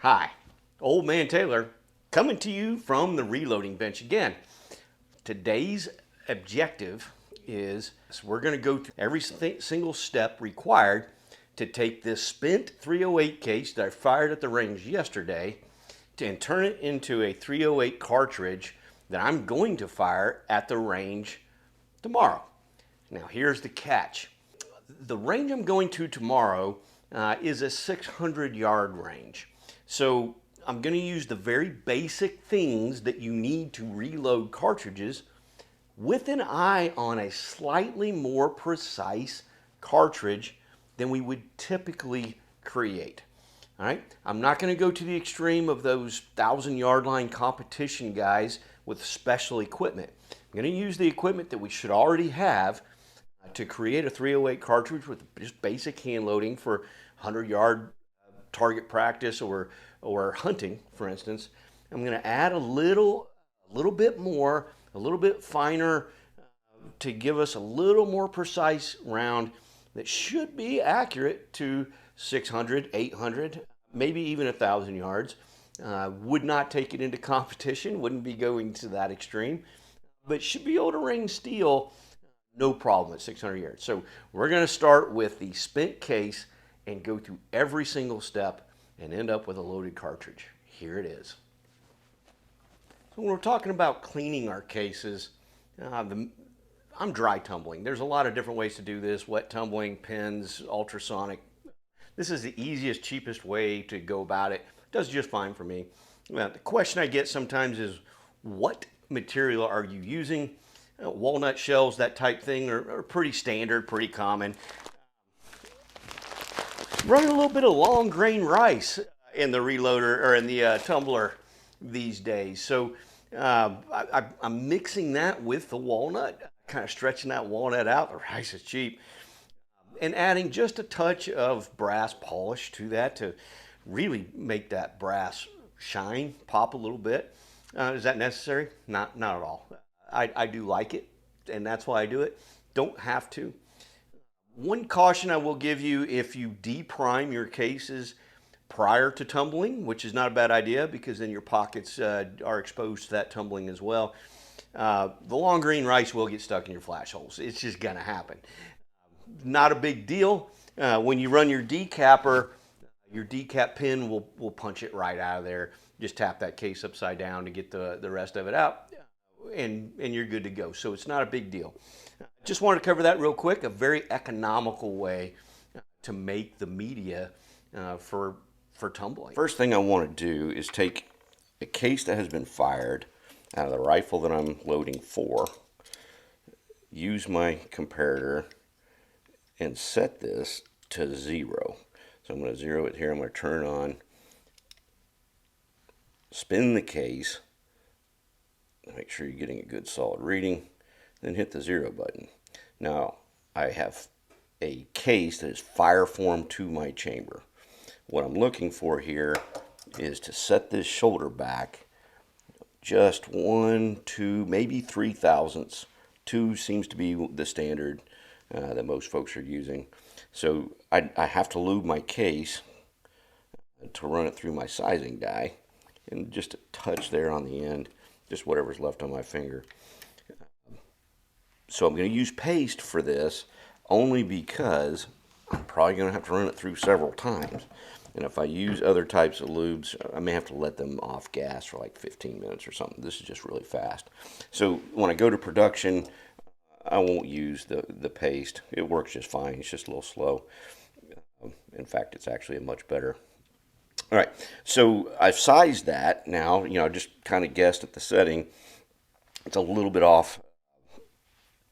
Hi, Old Man Taylor coming to you from the reloading bench again. Today's objective is we're going to go through every single step required to take this spent 308 case that I fired at the range yesterday and turn it into a 308 cartridge that I'm going to fire at the range tomorrow. Now here's the catch. The range I'm going to tomorrow is a 600-yard range. So I'm going to use the very basic things that you need to reload cartridges with an eye on a slightly more precise cartridge than we would typically create. All right, I'm not going to go to the extreme of those 1,000-yard line competition guys with special equipment. I'm going to use the equipment that we should already have to create a 308 cartridge with just basic hand loading for 100-yard target practice or hunting, for instance. I'm going to add a little bit more, a little bit finer to give us a little more precise round that should be accurate to 600, 800, maybe even 1,000 yards. Would not take it into competition, wouldn't be going to that extreme, but should be able to ring steel no problem at 600 yards. So we're going to start with the spent case and go through every single step and end up with a loaded cartridge. Here it is. So when we're talking about cleaning our cases, I'm dry tumbling. There's a lot of different ways to do this: wet tumbling, pins, ultrasonic. This is the easiest, cheapest way to go about it. It does just fine for me. The question I get sometimes is, what material are you using? Walnut shells, that type thing, are pretty standard, pretty common. Running a little bit of long grain rice in the reloader or in the tumbler these days. So I'm mixing that with the walnut, kind of stretching that walnut out. The rice is cheap. And adding just a touch of brass polish to that to really make that brass shine, pop a little bit. Is that necessary? Not at all. I do like it, and that's why I do it. Don't have to. One caution I will give you: if you deprime your cases prior to tumbling, which is not a bad idea because then your pockets are exposed to that tumbling as well, the long green rice will get stuck in your flash holes. It's just going to happen. Not a big deal. When you run your decapper, your decap pin will punch it right out of there. Just tap that case upside down to get the rest of it out, and you're good to go. So it's not a big deal. Just wanted to cover that real quick. A very economical way to make the media for tumbling. First thing I want to do is take a case that has been fired out of the rifle that I'm loading for, use my comparator, and set this to 0. So I'm going to 0 it here. I'm going to turn it on, spin the case, make sure you're getting a good solid reading, then hit the 0 button. Now I have a case that is fire formed to my chamber. What I'm looking for here is to set this shoulder back just 1, 2, maybe 3 thousandths. 2 seems to be the standard that most folks are using. So I have to lube my case to run it through my sizing die, and just a touch there on the end, just whatever's left on my finger. So I'm going to use paste for this only because I'm probably going to have to run it through several times. And if I use other types of lubes, I may have to let them off gas for like 15 minutes or something. This is just really fast. So when I go to production, I won't use the paste. It works just fine. It's just a little slow. In fact, it's actually a much better. All right, so I've sized that now. I just kind of guessed at the setting. It's a little bit off,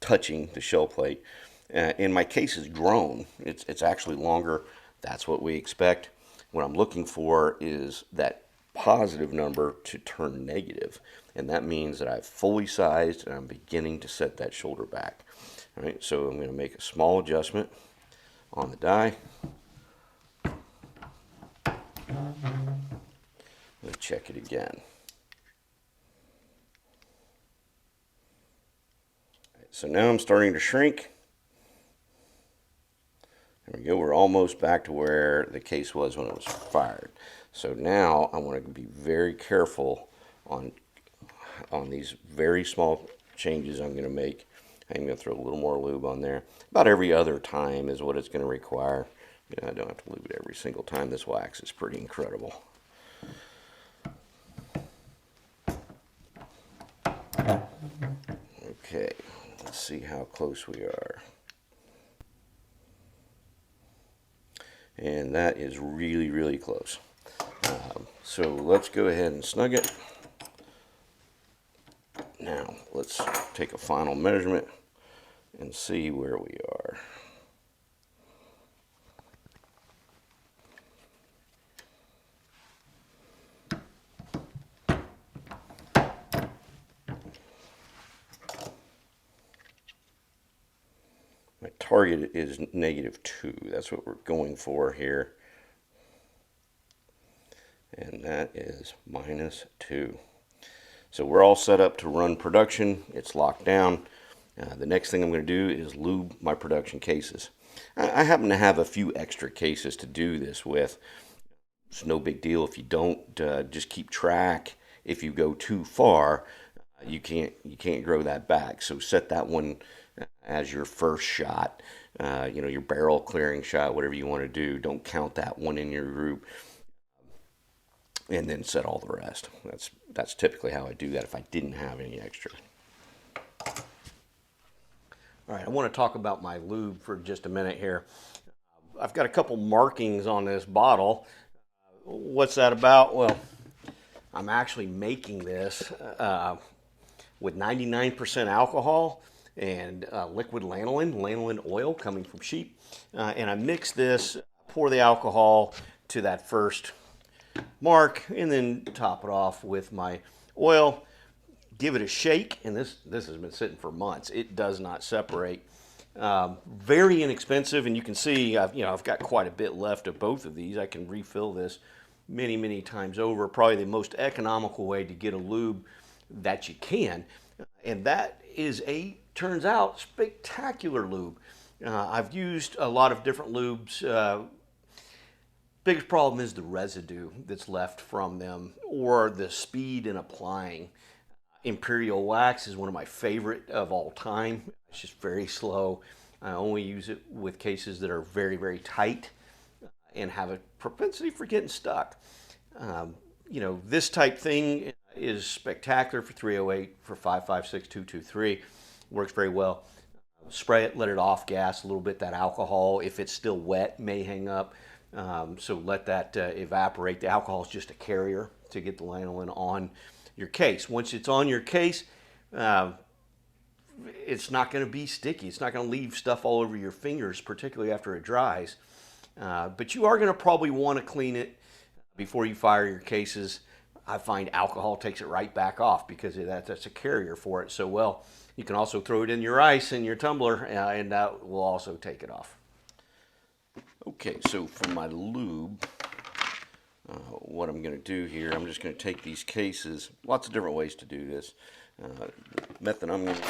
touching the shell plate. And my case is grown. It's actually longer. That's what we expect. What I'm looking for is that positive number to turn negative, and that means that I've fully sized and I'm beginning to set that shoulder back. All right, so I'm going to make a small adjustment on the die. Let's check it again. So now I'm starting to shrink. There we go. We're almost back to where the case was when it was fired. So now I want to be very careful on these very small changes I'm going to make. I'm going to throw a little more lube on there. About every other time is what it's going to require. You know, I don't have to lube it every single time. This wax is pretty incredible. Okay, let's see how close we are. And that is really, really close. So let's go ahead and snug it. Now let's take a final measurement and see where we are. My target is -2. That's what we're going for here. And that is -2. So we're all set up to run production. It's locked down. The next thing I'm going to do is lube my production cases. I happen to have a few extra cases to do this with. It's no big deal if you don't. Just keep track. If you go too far, you can't grow that back. So set that one as your first shot. You know, your barrel clearing shot, whatever you want to do. Don't count that one in your group. And then set all the rest. That's typically how I do that if I didn't have any extra. All right, I want to talk about my lube for just a minute here. I've got a couple markings on this bottle. What's that about? Well, I'm actually making this with 99% alcohol and liquid lanolin oil coming from sheep. And I mix this, pour the alcohol to that first mark, and then top it off with my oil. Give it a shake, and this has been sitting for months. It does not separate. Very inexpensive, and you can see I've got quite a bit left of both of these. I can refill this many times over. Probably the most economical way to get a lube that you can, and that is turns out spectacular lube. I've used a lot of different lubes. Biggest problem is the residue that's left from them or the speed in applying. Imperial wax is one of my favorite of all time. It's just very slow. I only use it with cases that are very tight and have a propensity for getting stuck. You know, this type thing is spectacular for 308, for 5.56, 223. Works very well. Spray it, let it off gas a little bit. That alcohol, if it's still wet, may hang up. So let that evaporate. The alcohol is just a carrier to get the lanolin on your case. Once it's on your case, it's not going to be sticky. It's not going to leave stuff all over your fingers, particularly after it dries. But you are going to probably want to clean it before you fire your cases. I find alcohol takes it right back off because that's a carrier for it so well. You can also throw it in your ice in your tumbler, and that will also take it off. Okay, so for my lube, what I'm going to do here, I'm just going to take these cases, lots of different ways to do this. The method I'm going to do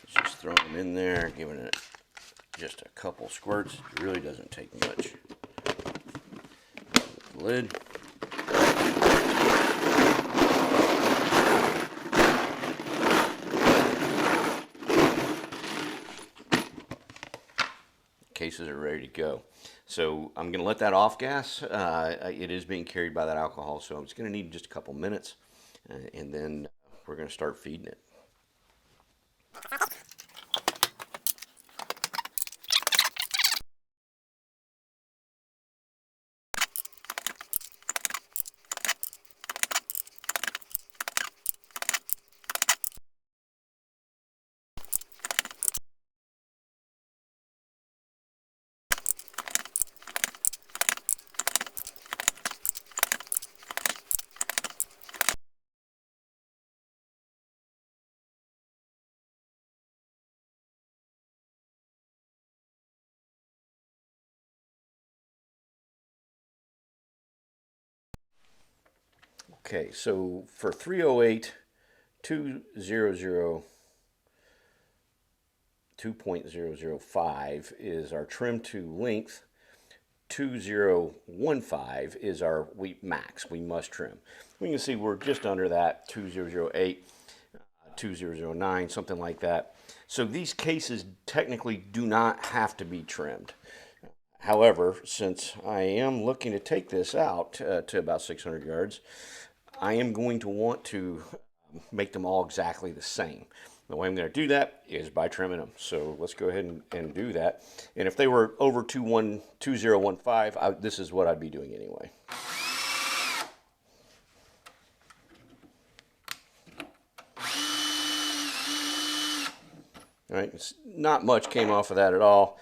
is just throw them in there, giving it just a couple squirts. It really doesn't take much. Lid. Cases are ready to go. So I'm going to let that off gas. It is being carried by that alcohol, so it's going to need just a couple minutes, and then we're going to start feeding it. Okay, so for 308, 200, 2.005 is our trim to length. 2015 is our max. We must trim. We can see we're just under that. 2008, 2009, something like that. So these cases technically do not have to be trimmed. However, since I am looking to take this out to about 600 yards, I am going to want to make them all exactly the same. The way I'm going to do that is by trimming them. So let's go ahead and do that. And if they were over 2015, this is what I'd be doing anyway. All right, not much came off of that at all.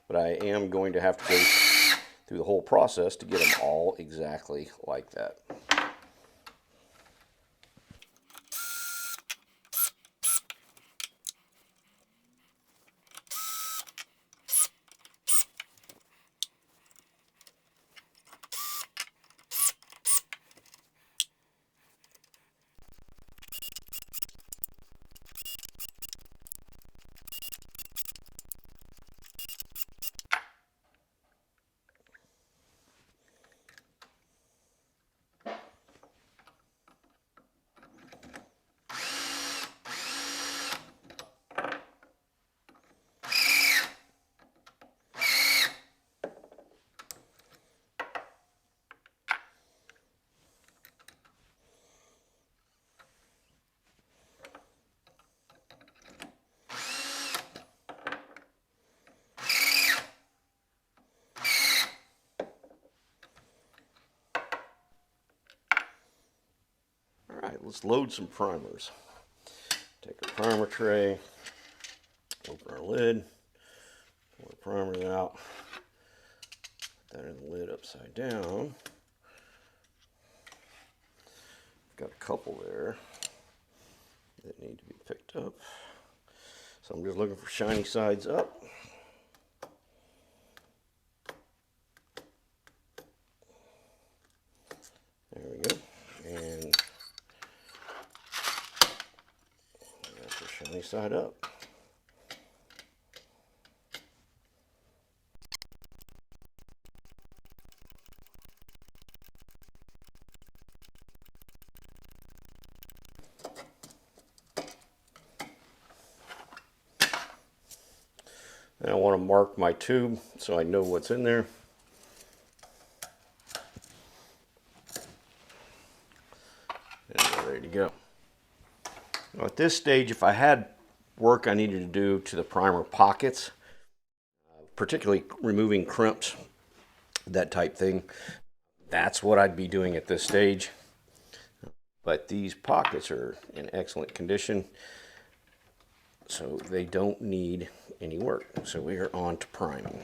But I am going to have to go through the whole process to get them all exactly like that. All right, let's load some primers. Take our primer tray, open our lid, pull the primers out, put that in the lid upside down. Got a couple there that need to be picked up. So I'm just looking for shiny sides up. There we go. And that's the shiny side up. And I want to mark my tube so I know what's in there. And we're ready to go. Now at this stage, if I had work I needed to do to the primer pockets, particularly removing crimps, that type thing, that's what I'd be doing at this stage. But these pockets are in excellent condition, so they don't need any work. So we are on to priming.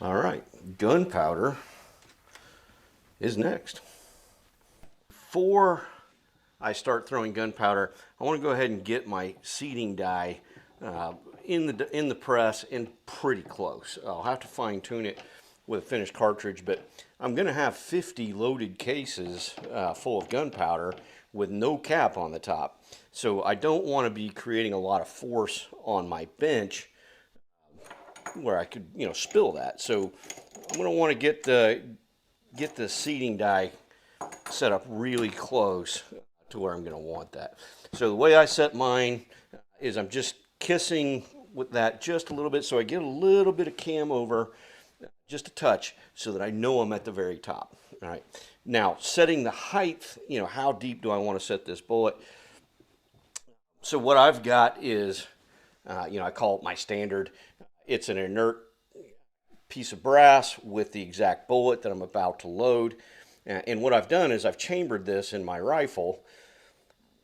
All right, gunpowder is next. Before I start throwing gunpowder, I want to go ahead and get my seating die in the press and pretty close. I'll have to fine tune it with a finished cartridge, but I'm going to have 50 loaded cases full of gunpowder with no cap on the top. So I don't want to be creating a lot of force on my bench where I could, spill that. So I'm going to want to get the seating die set up really close to where I'm going to want that. So the way I set mine is I'm just kissing with that just a little bit, so I get a little bit of cam over, just a touch, so that I know I'm at the very top. All right. Now, setting the height, how deep do I want to set this bullet? So what I've got is, I call it my standard. It's an inert piece of brass with the exact bullet that I'm about to load. And what I've done is I've chambered this in my rifle.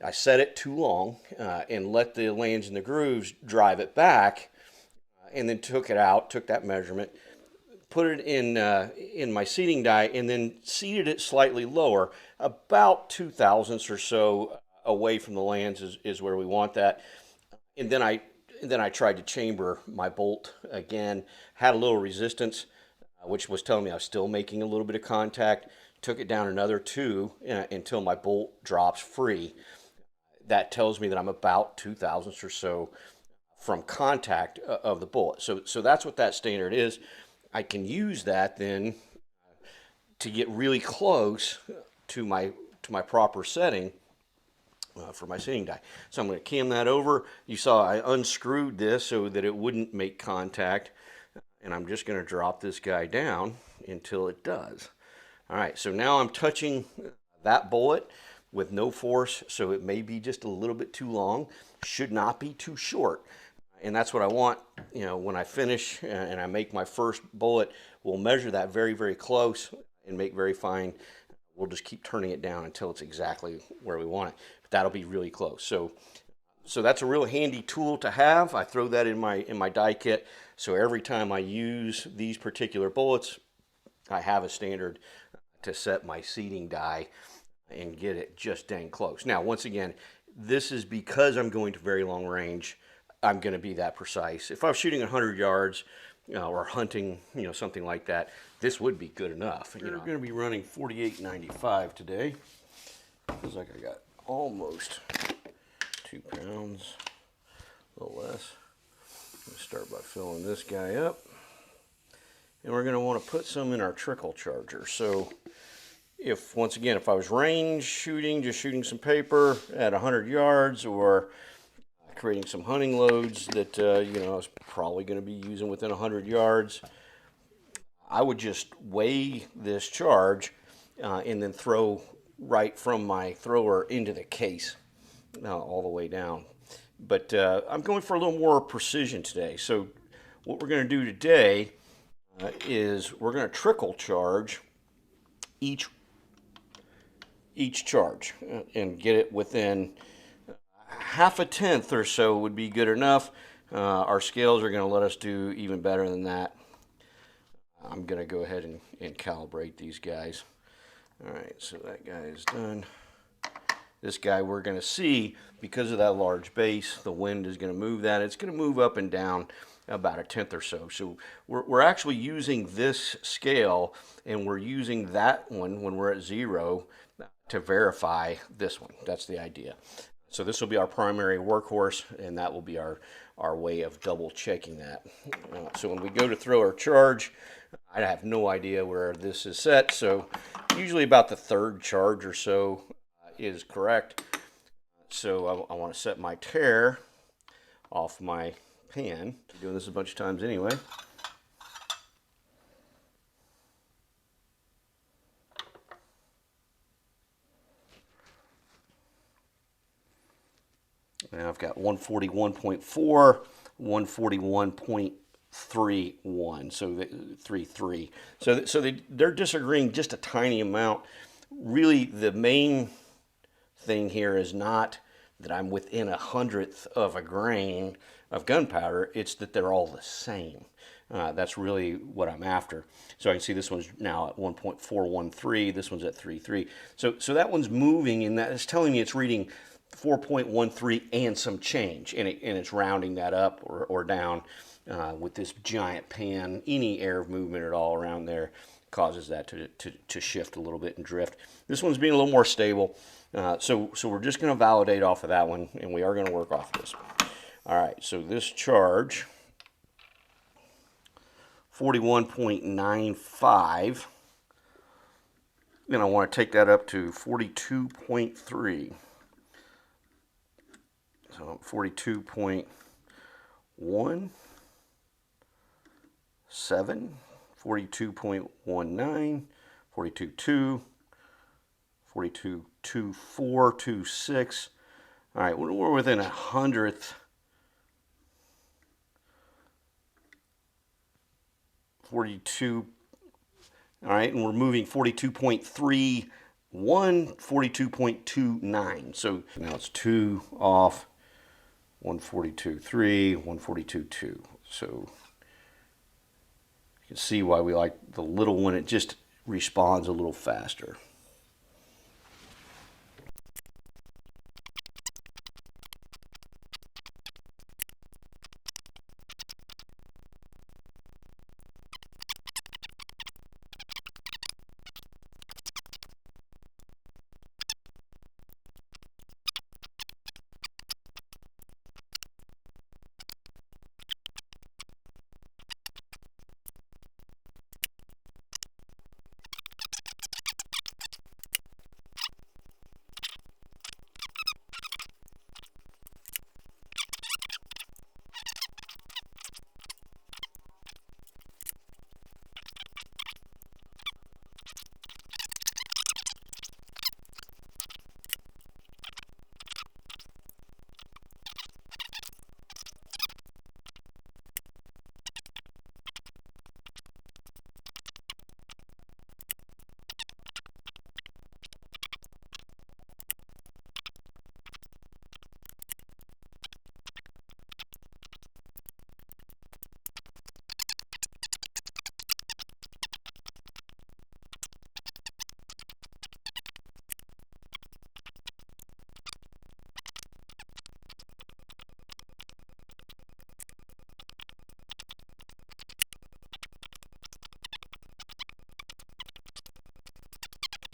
I set it too long and let the lands and the grooves drive it back, and then took it out, took that measurement, put it in my seating die, and then seated it slightly lower, about 2 thousandths or so away from the lands is where we want that. And then I tried to chamber my bolt again, had a little resistance, which was telling me I was still making a little bit of contact. Took it down another 2 until my bolt drops free. That tells me that I'm about 2 thousandths or so from contact of the bullet. So that's what that standard is. I can use that then to get really close to my proper setting for my seating die. So I'm going to cam that over. You saw I unscrewed this so that it wouldn't make contact, and I'm just going to drop this guy down until it does. All right, so now I'm touching that bullet with no force, so it may be just a little bit too long, should not be too short. And that's what I want, when I finish and I make my first bullet, we'll measure that very, very close and make very fine. We'll just keep turning it down until it's exactly where we want it. But that'll be really close. So that's a real handy tool to have. I throw that in my die kit. So every time I use these particular bullets, I have a standard to set my seating die and get it just dang close. Now, once again, this is because I'm going to very long range. I'm going to be that precise. If I was shooting 100 yards or hunting, something like that, this would be good enough. We're going to be running 48.95 today. Feels like I got almost 2 pounds, a little less. I'm going to start by filling this guy up. And we're going to want to put some in our trickle charger. So once again, if I was range shooting, just shooting some paper at 100 yards or creating some hunting loads that, I was probably going to be using within 100 yards, I would just weigh this charge and then throw right from my thrower into the case all the way down. But I'm going for a little more precision today. So what we're going to do today is we're going to trickle charge each charge and get it within half a tenth or so would be good enough. Our scales are going to let us do even better than that. I'm going to go ahead and calibrate these guys. All right, so that guy is done. This guy we're going to see, because of that large base, the wind is going to move that. It's going to move up and down about a tenth or so. So we're actually using this scale, and we're using that one when we're at 0 to verify this one. That's the idea. So this will be our primary workhorse, and that will be our way of double checking that. So when we go to throw our charge, I have no idea where this is set. So usually about the 3rd charge or so is correct. So I want to set my tare off my pan. I'm doing this a bunch of times anyway. Now I've got 141.4, 141.31, so 3.3. So they're disagreeing just a tiny amount. Really, the main thing here is not that I'm within 100th of a grain of gunpowder. It's that they're all the same. That's really what I'm after. So I can see this one's now at 1.413. This one's at 3.3. So that one's moving, and that is telling me it's reading 4.13 and some change, and it's rounding that up or down with this giant pan. Any air movement at all around there causes that to shift a little bit and drift. This one's being a little more stable, so we're just going to validate off of that one, and we are going to work off this. All right, so this charge, 41.95, and I want to take that up to 42.3. So 42.17, 42.19, 42.2, 42.24, 26. All right, we're within 100th. 42. All right, and we're moving 42.31, 42.29. So now it's 2 off, 142.3, 142.2. So you can see why we like the little one. It just responds a little faster.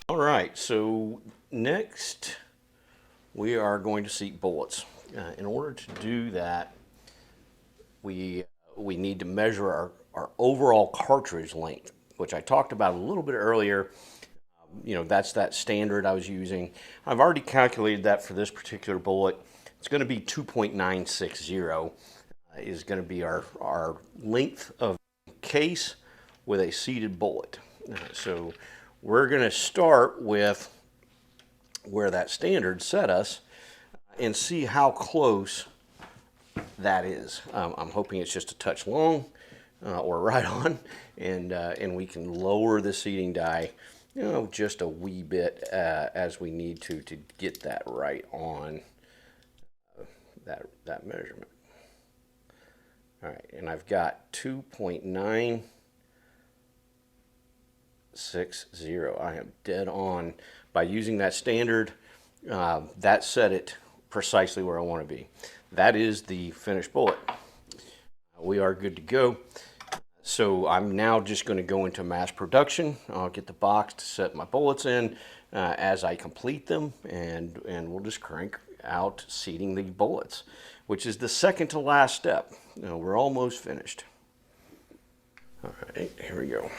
All right, so next we are going to seat bullets. In order to do that, we need to measure our overall cartridge length, which I talked about a little bit earlier. You know, that's that standard I was using. I've already calculated that for this particular bullet. It's going to be 2.960 is going to be our length of case with a seated bullet. So we're going to start with where that standard set us and see how close that is. I'm hoping it's just a touch long or right on, and we can lower the seating die, you know, just a wee bit as we need to get that right on that measurement. All right, and I've got 2.960. I am dead on. By using that standard, that set it precisely where I want to be. That is the finished bullet. We are good to go. So I'm now just going to go into mass production. I'll get the box to set my bullets in as I complete them, and we'll just crank out seating the bullets, which is the second to last step. Now, we're almost finished. All right, here we go.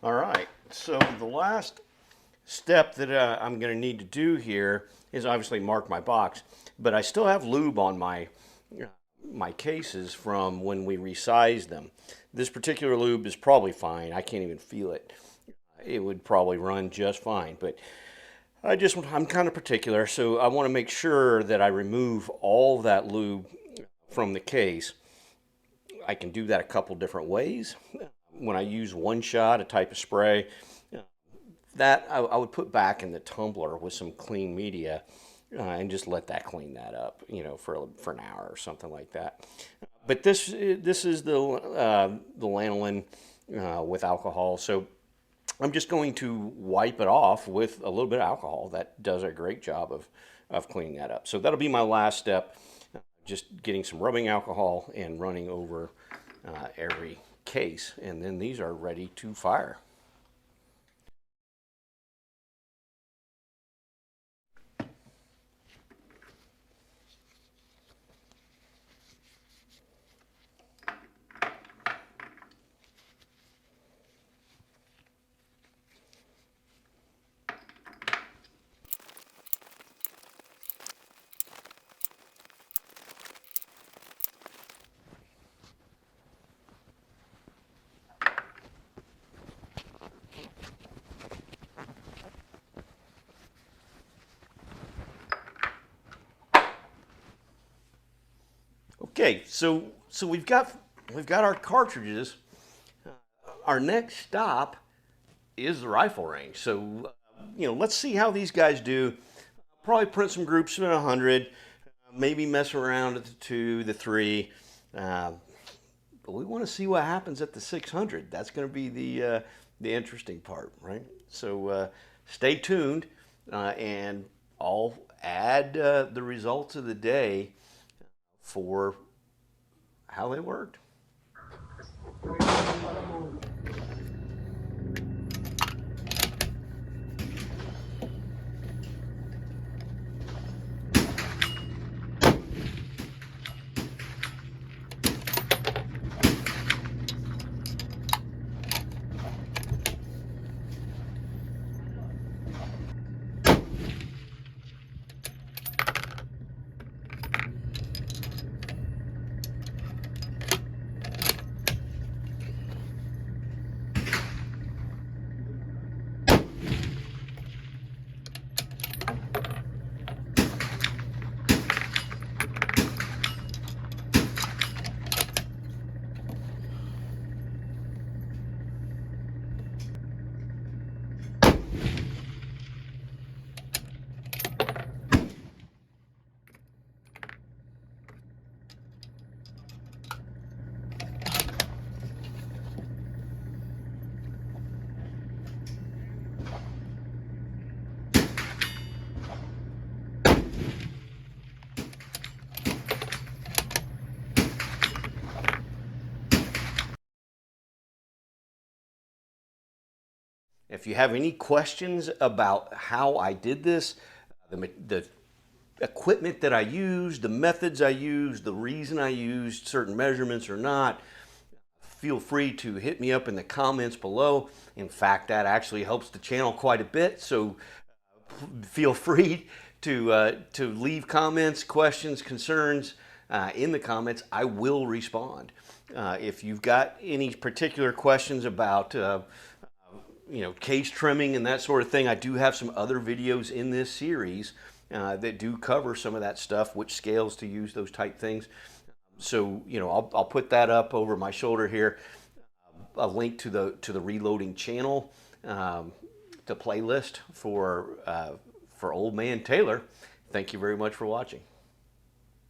All right, so the last step that I'm going to need to do here is obviously mark my box, but I still have lube on my cases from when we resized them. This particular lube is probably fine. I can't even feel it. It would probably run just fine, but I'm kind of particular, so I want to make sure that I remove all that lube from the case. I can do that a couple different ways. When I use one shot, a type of spray, that I would put back in the tumbler with some clean media and just let that clean that up, for an hour or something like that. But this is the lanolin with alcohol, so I'm just going to wipe it off with a little bit of alcohol. That does a great job of cleaning that up. So that'll be my last step, just getting some rubbing alcohol and running over every case, and then these are ready to fire. Okay, so we've got our cartridges. Our next stop is the rifle range. So let's see how these guys do. Probably print some groups in 100, maybe mess around at the 2, the 3. But we want to see what happens at the 600. That's going to be the interesting part, right? So stay tuned, and I'll add the results of the day for how they worked. If you have any questions about how I did this, the equipment that I used, the methods I used, the reason I used certain measurements or not, feel free to hit me up in the comments below. In fact, that actually helps the channel quite a bit, so feel free to leave comments, questions, concerns in the comments. I will respond. If you've got any particular questions about case trimming and that sort of thing, I do have some other videos in this series that do cover some of that stuff, which scales to use, those type things. So I'll put that up over my shoulder here, a link to the reloading channel, the playlist for Old Man Taylor. Thank you very much for watching.